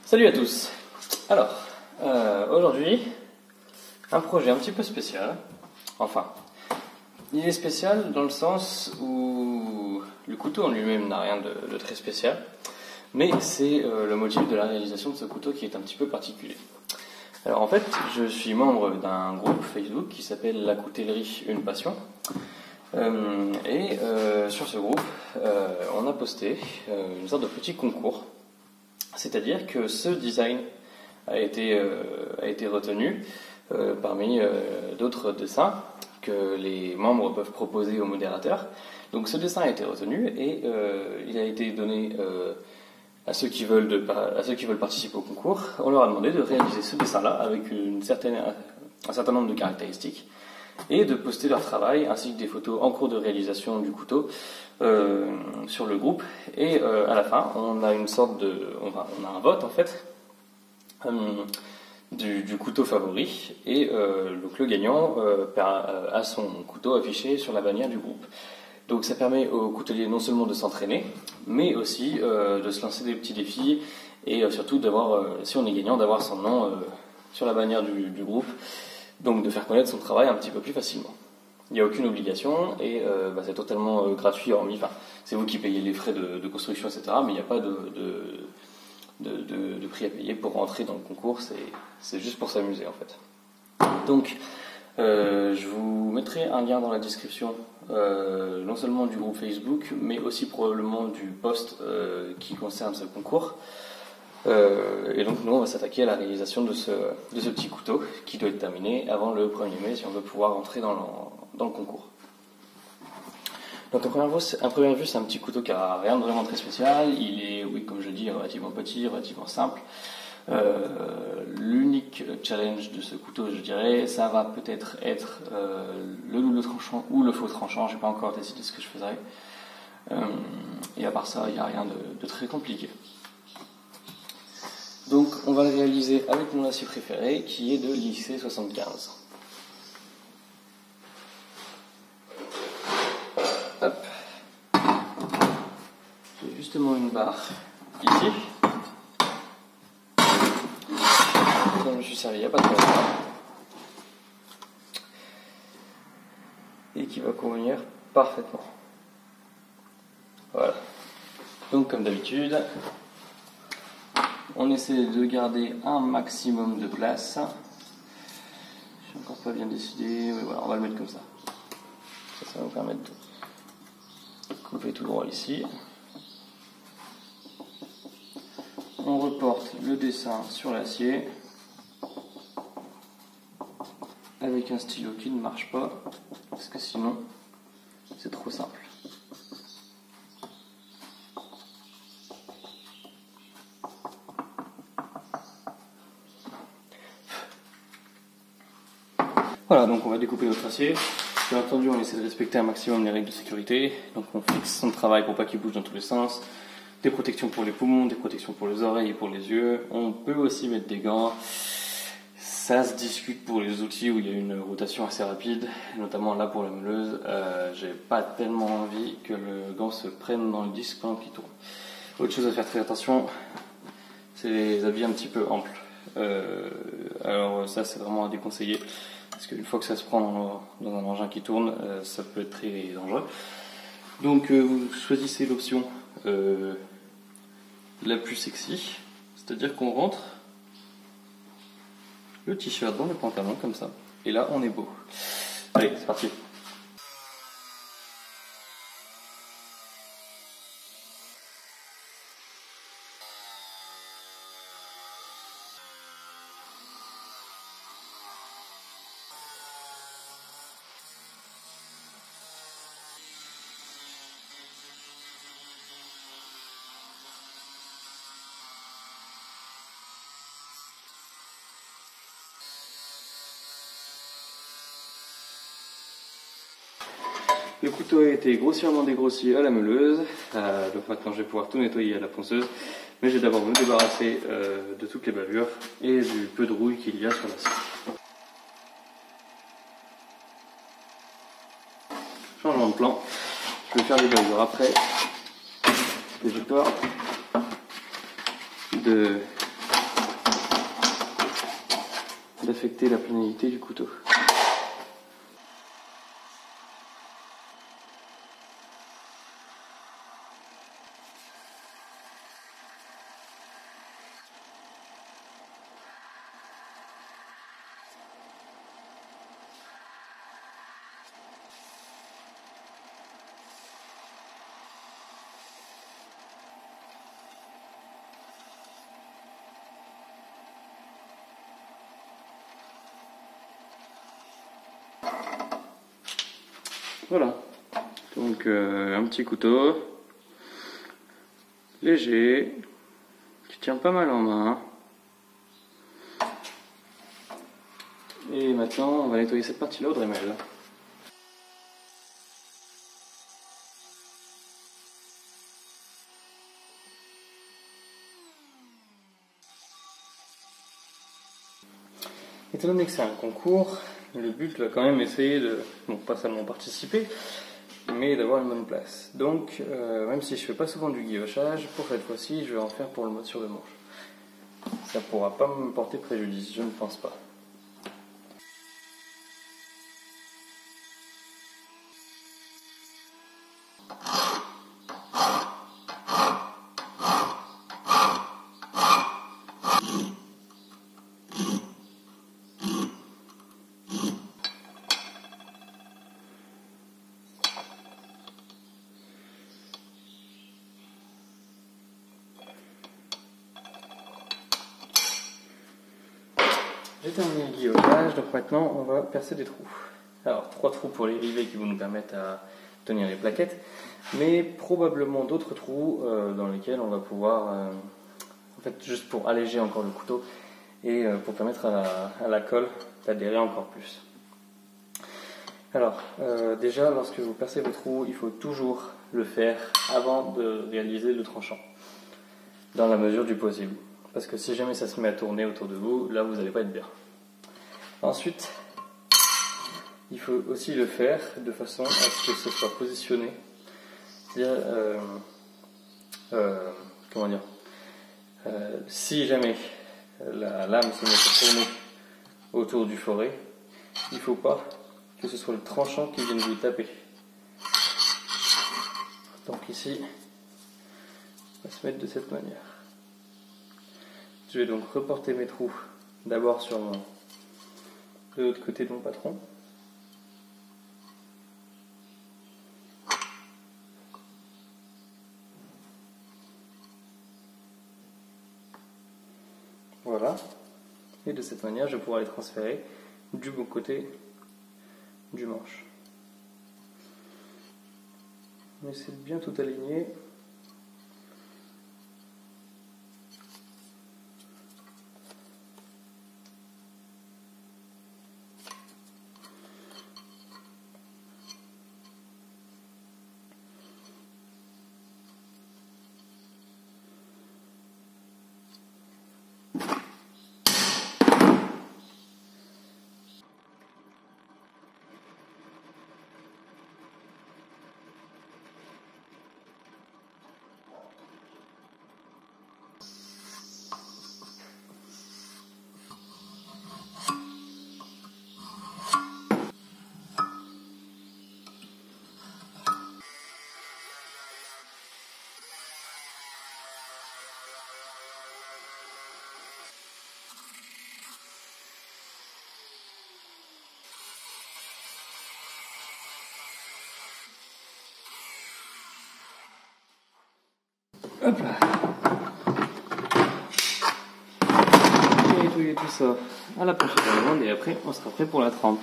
Salut à tous. Alors, aujourd'hui, un projet un petit peu spécial. Enfin, il est spécial dans le sens où le couteau en lui-même n'a rien de très spécial, mais c'est le motif de la réalisation de ce couteau qui est un petit peu particulier. Alors en fait, je suis membre d'un groupe Facebook qui s'appelle La Coutellerie Une Passion. Sur ce groupe, on a posté une sorte de petit concours. C'est-à-dire que ce design a été retenu parmi d'autres dessins que les membres peuvent proposer au modérateur. Donc ce dessin a été retenu et il a été donné à ceux qui veulent participer au concours. On leur a demandé de réaliser ce dessin-là avec un certain nombre de caractéristiques et de poster leur travail ainsi que des photos en cours de réalisation du couteau sur le groupe. Et à la fin, on a un vote en fait du couteau favori, et donc le gagnant a son couteau affiché sur la bannière du groupe. Donc ça permet aux couteliers non seulement de s'entraîner, mais aussi de se lancer des petits défis et surtout d'avoir, si on est gagnant, d'avoir son nom sur la bannière du groupe, donc de faire connaître son travail un petit peu plus facilement. Il n'y a aucune obligation et c'est totalement gratuit, hormis, c'est vous qui payez les frais de construction, etc. Mais il n'y a pas de prix à payer pour rentrer dans le concours, c'est juste pour s'amuser en fait. Donc je vous mettrai un lien dans la description, non seulement du groupe Facebook, mais aussi probablement du post qui concerne ce concours. Et donc nous on va s'attaquer à la réalisation de ce petit couteau qui doit être terminé avant le 1er mai si on veut pouvoir entrer dans le concours. Donc à première vue c'est un petit couteau qui n'a rien de vraiment très spécial. Il est, oui, comme je dis, relativement petit, relativement simple. L'unique challenge de ce couteau, je dirais, ça va peut-être être le double tranchant ou le faux tranchant. J'ai pas encore décidé ce que je ferai. Et à part ça, il n'y a rien de très compliqué. Donc on va le réaliser avec mon acier préféré qui est de l'IC75. Hop. J'ai justement une barre ici. Dont je me suis servi il n'y a pas de longtemps. Et qui va convenir parfaitement. Voilà. Donc comme d'habitude, on essaie de garder un maximum de place. Je suis encore pas bien décidé, mais voilà, on va le mettre comme ça. Ça va nous permettre de couper tout droit ici. On reporte le dessin sur l'acier avec un stylo qui ne marche pas, parce que sinon c'est trop simple. Voilà, donc on va découper notre acier. Bien entendu, on essaie de respecter un maximum les règles de sécurité. Donc on fixe son travail pour pas qu'il bouge dans tous les sens. Des protections pour les poumons, des protections pour les oreilles et pour les yeux. On peut aussi mettre des gants. Ça se discute pour les outils où il y a une rotation assez rapide, notamment là pour la meuleuse. J'ai pas tellement envie que le gant se prenne dans le disque pendant qu'il tourne. Autre chose à faire très attention, c'est les habits un petit peu amples. Alors ça c'est vraiment à déconseiller. Parce qu'une fois que ça se prend dans un engin qui tourne, ça peut être très dangereux. Donc vous choisissez l'option la plus sexy, c'est-à-dire qu'on rentre le t-shirt dans le pantalon comme ça. Et là on est beau. Allez, c'est parti. Le couteau a été grossièrement dégrossi à la meuleuse, donc maintenant je vais pouvoir tout nettoyer à la ponceuse, mais je vais d'abord me débarrasser de toutes les bavures et du peu de rouille qu'il y a sur l'acier. Changement de plan, je vais faire les bavures après, parce que j'ai peur de d'affecter la planalité du couteau. Voilà, donc un petit couteau, léger, qui tient pas mal en main. Et maintenant on va nettoyer cette partie-là au Dremel. Étant donné que c'est un concours, le but va quand même essayer de, bon, pas seulement participer, mais d'avoir une bonne place. Donc, même si je fais pas souvent du guillochage, pour cette fois-ci, je vais en faire pour le mode sur le manche. Ça pourra pas me porter préjudice, je ne pense pas. J'ai terminé le guillochage, donc maintenant on va percer des trous. Alors 3 trous pour les rivets qui vont nous permettre à tenir les plaquettes, mais probablement d'autres trous dans lesquels on va pouvoir, en fait juste pour alléger encore le couteau et pour permettre à la colle d'adhérer encore plus. Alors déjà lorsque vous percez vos trous, il faut toujours le faire avant de réaliser le tranchant, dans la mesure du possible. Parce que si jamais ça se met à tourner autour de vous, là vous n'allez pas être bien. Ensuite, il faut aussi le faire de façon à ce que ce soit positionné. C'est-à-dire, comment dire, si jamais la lame se met à tourner autour du forêt, il ne faut pas que ce soit le tranchant qui vienne vous taper. Donc ici, on va se mettre de cette manière. Je vais donc reporter mes trous d'abord sur de l'autre côté de mon patron. Voilà. Et de cette manière, je vais pouvoir les transférer du bon côté du manche. On essaie de bien tout aligner. Hop là. Je vais nettoyer tout ça à la pochette à viande et après on sera prêt pour la trempe.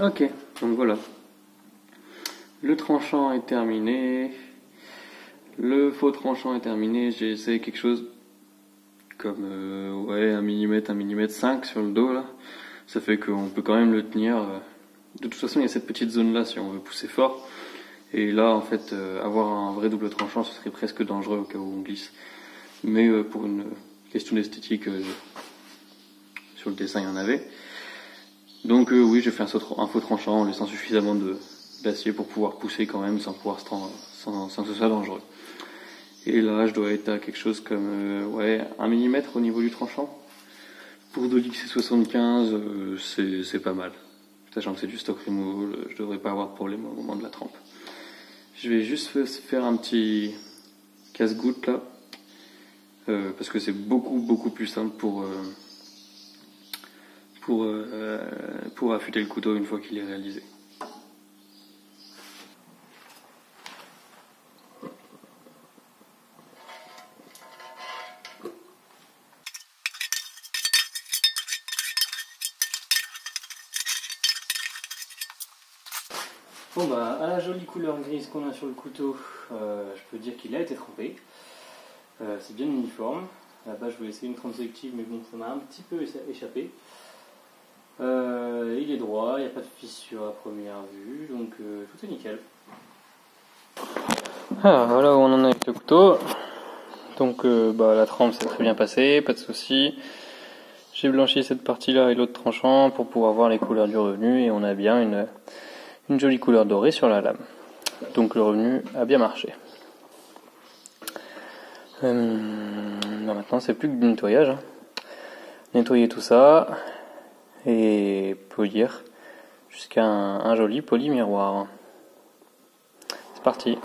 Ok, donc voilà. Le tranchant est terminé. Le faux tranchant est terminé. J'ai essayé quelque chose comme ouais, 1 mm, 1 mm 5 sur le dos là. Ça fait qu'on peut quand même le tenir De toute façon, il y a cette petite zone là si on veut pousser fort. Et là, en fait, avoir un vrai double tranchant, ce serait presque dangereux au cas où on glisse. Mais pour une question d'esthétique, sur le dessin, il y en avait. Donc oui, j'ai fait un faux tranchant en laissant suffisamment d'acier pour pouvoir pousser quand même sans que ce soit dangereux. Et là, je dois être à quelque chose comme 1 mm au niveau du tranchant. Pour de l'XC75, c'est pas mal. Sachant que c'est du stock removal, je devrais pas avoir de problème au moment de la trempe. Je vais juste faire un petit casse-goutte là, parce que c'est beaucoup plus simple pour affûter le couteau une fois qu'il est réalisé. Bon bah, à la jolie couleur grise qu'on a sur le couteau, je peux dire qu'il a été trempé. C'est bien uniforme. Là-bas, je voulais essayer une trempe sélective, mais bon, ça m'a un petit peu échappé. Il est droit, il n'y a pas de fissure à première vue, donc tout est nickel. Ah, voilà où on en est avec le couteau. Donc la trempe s'est très bien passée, pas de soucis. J'ai blanchi cette partie-là et l'autre tranchant pour pouvoir voir les couleurs du revenu, et on a bien une jolie couleur dorée sur la lame. Donc le revenu a bien marché. Maintenant c'est plus que du nettoyage. Hein. Nettoyer tout ça et polir jusqu'à un joli poli miroir. C'est parti.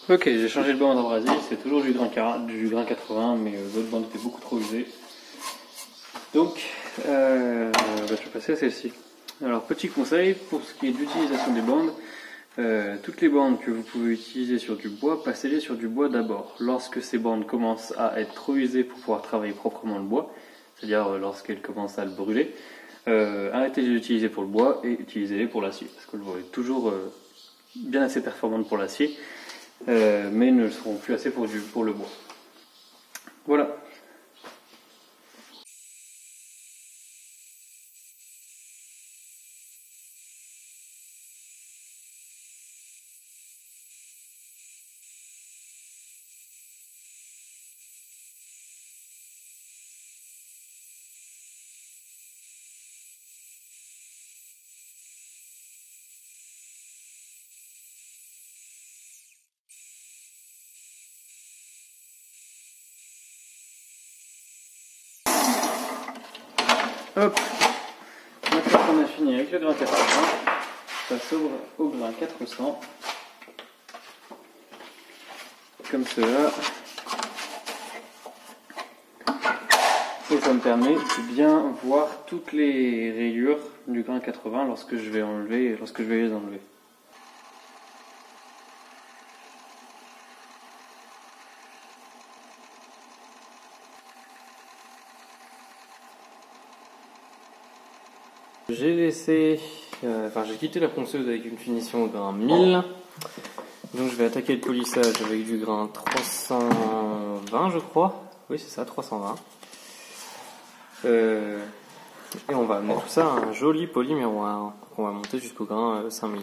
Ok, j'ai changé le bande abrasif, c'est toujours du grain 80, mais l'autre bande était beaucoup trop usée. Donc, je vais passer à celle-ci. Alors, petit conseil, pour ce qui est d'utilisation des bandes, toutes les bandes que vous pouvez utiliser sur du bois, passez-les sur du bois d'abord. Lorsque ces bandes commencent à être trop usées pour pouvoir travailler proprement le bois, c'est-à-dire lorsqu'elles commencent à le brûler, arrêtez de les utiliser pour le bois et utilisez-les pour l'acier, parce que le bois est toujours bien assez performant pour l'acier, mais ne le seront plus assez pour le bois. Voilà. Hop, maintenant qu'on a fini avec le grain 80, on passe au grain 400, comme cela, et ça me permet de bien voir toutes les rayures du grain 80 lorsque je vais les enlever. J'ai quitté la ponceuse avec une finition au grain 1000. Donc je vais attaquer le polissage avec du grain 320 je crois. Oui c'est ça, 320. Et on va mettre tout ça à un joli poli miroir. On va monter jusqu'au grain 5000.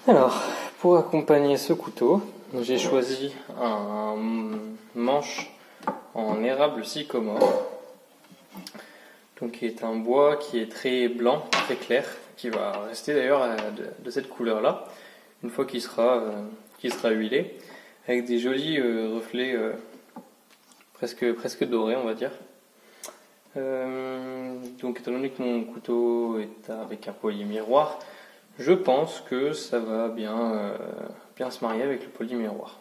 Alors, pour accompagner ce couteau, j'ai choisi un manche en érable sycomore, donc qui est un bois qui est très blanc, très clair, qui va rester d'ailleurs de cette couleur-là, une fois qu'il sera huilé, avec des jolis reflets presque dorés, on va dire. Donc étant donné que mon couteau est avec un polymiroir, je pense que ça va bien se marier avec le polymiroir.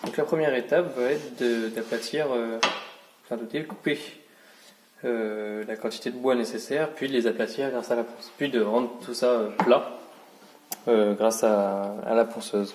Donc la première étape va être d'aplatir, de découper la quantité de bois nécessaire, puis de les aplatir grâce à la ponce, puis de rendre tout ça plat grâce à la ponceuse.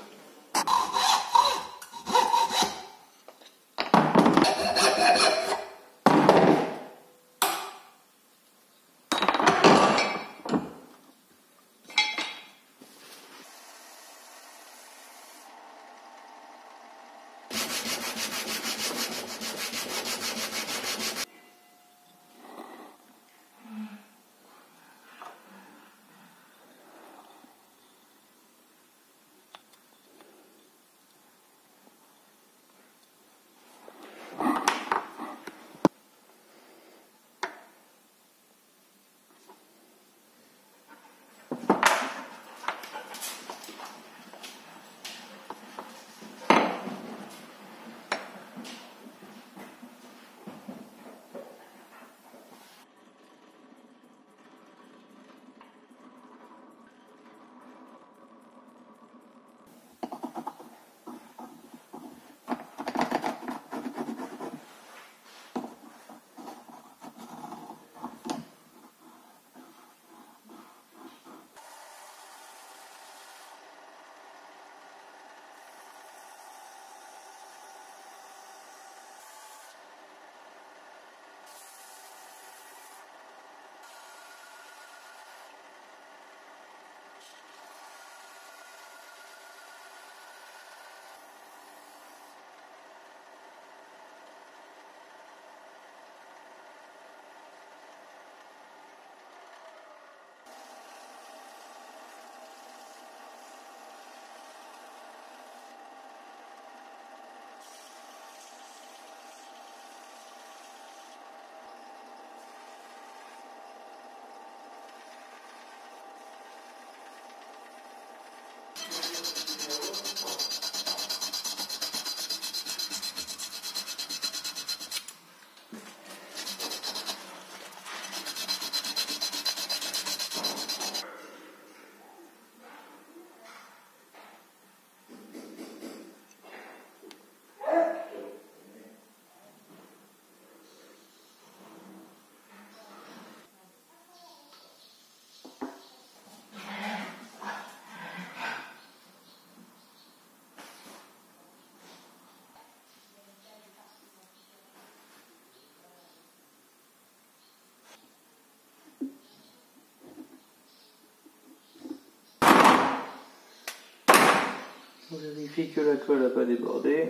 On vérifie que la colle n'a pas débordé.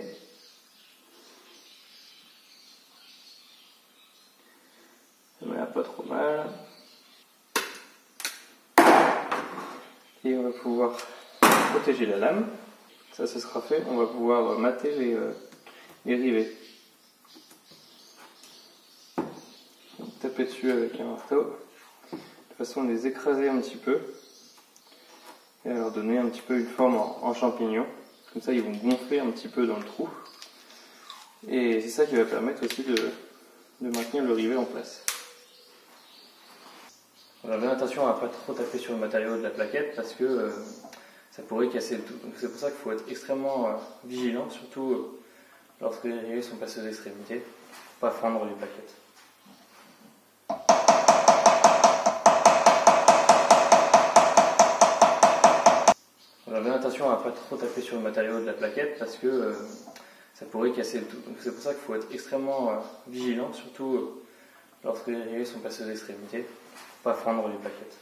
Ça m'a l'air pas trop mal. Et on va pouvoir protéger la lame. Ça, ce sera fait. On va pouvoir mater les rivets. Donc, taper dessus avec un marteau, de façon à les écraser un petit peu et à leur donner un petit peu une forme en champignon. Comme ça, ils vont gonfler un petit peu dans le trou. Et c'est ça qui va permettre aussi de maintenir le rivet en place. On a bien attention à ne pas trop taper sur le matériau de la plaquette parce que ça pourrait casser le tout. Donc c'est pour ça qu'il faut être extrêmement vigilant, surtout lorsque les rivets sont passés aux extrémités, pour ne pas fendre les plaquettes. On a bien attention à ne pas trop taper sur le matériau de la plaquette parce que ça pourrait casser le tout. Donc c'est pour ça qu'il faut être extrêmement vigilant, surtout lorsque les rivets sont passés aux extrémités, pour ne pas fendre les plaquettes.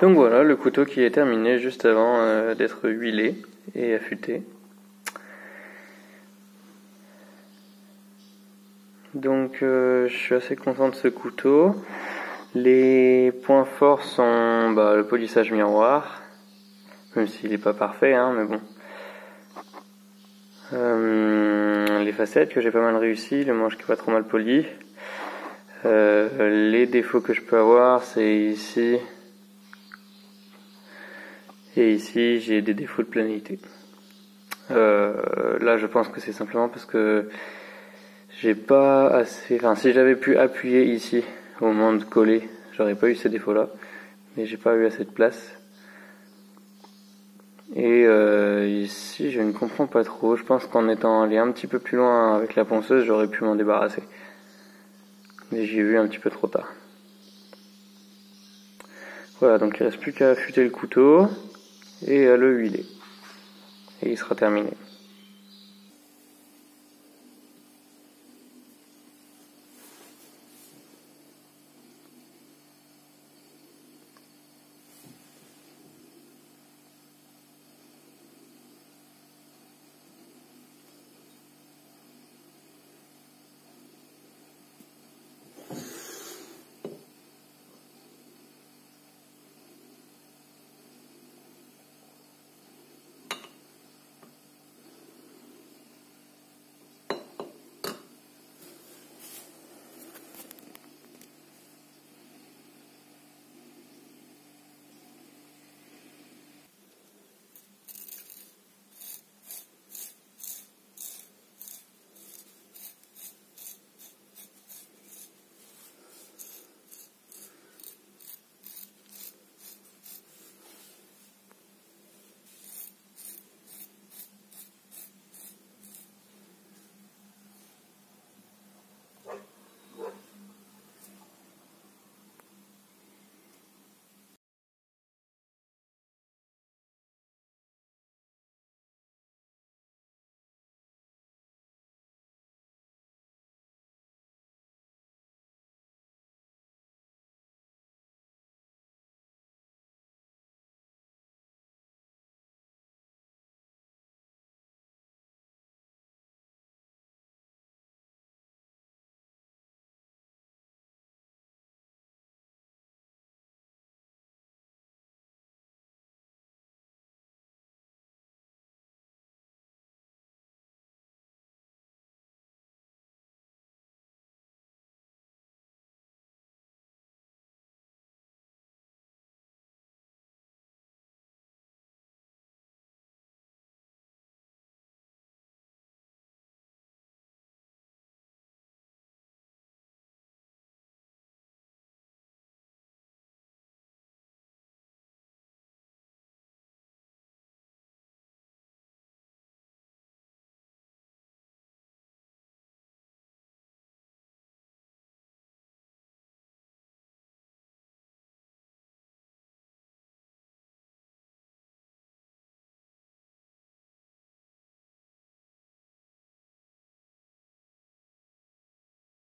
Donc voilà, le couteau qui est terminé juste avant d'être huilé et affûté. Donc je suis assez content de ce couteau. Les points forts sont le polissage miroir, même s'il n'est pas parfait, hein, mais bon. Les facettes que j'ai pas mal réussi, le manche qui est pas trop mal poli. Les défauts que je peux avoir, c'est ici. Et ici, j'ai des défauts de planéité. Là, je pense que c'est simplement parce que j'ai pas assez... Enfin, si j'avais pu appuyer ici au moment de coller, j'aurais pas eu ces défauts-là. Mais j'ai pas eu assez de place. Et ici, je ne comprends pas trop. Je pense qu'en étant allé un petit peu plus loin avec la ponceuse, j'aurais pu m'en débarrasser. Mais j'y ai vu un petit peu trop tard. Voilà, donc il reste plus qu'à affûter le couteau et à le huiler. Et il sera terminé.